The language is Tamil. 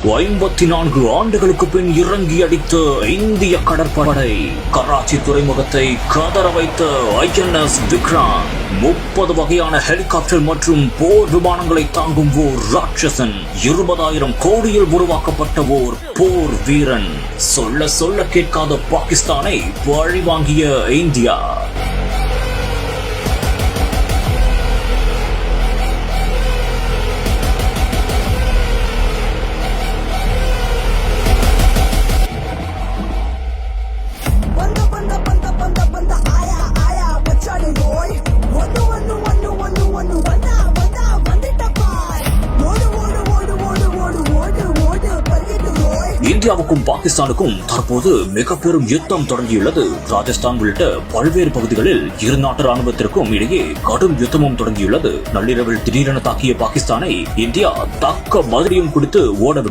54 ஆண்டுகளுக்கு பின் இறங்கி அடித்த இந்திய கடற்படை கராச்சி துறைமுகத்தை கதற வைத்த INS விக்ராந்த் 30 வகையான ஹெலிகாப்டர் மற்றும் போர் விமானங்களை தாங்கும் ஓர் ராட்சசன் 20,000 கோடியில் உருவாக்கப்பட்ட ஓர் போர் வீரன் சொல்ல சொல்ல கேட்காத பாகிஸ்தானை பழி வாங்கிய இந்தியா. இந்தியாவுக்கும் பாகிஸ்தானுக்கும் தற்போது மிக பெரும் யுத்தம் தொடங்கியுள்ளது. ராஜஸ்தான் உள்ளிட்ட பல்வேறு பகுதிகளில் இரு நாட்டு ராணுவத்திற்கும் இடையே கடும் யுத்தமும் தொடங்கியுள்ளது. நள்ளிரவில் திடீரென தாக்கிய பாகிஸ்தானை இந்தியா தக்க பதிலையும் கொடுத்து ஓட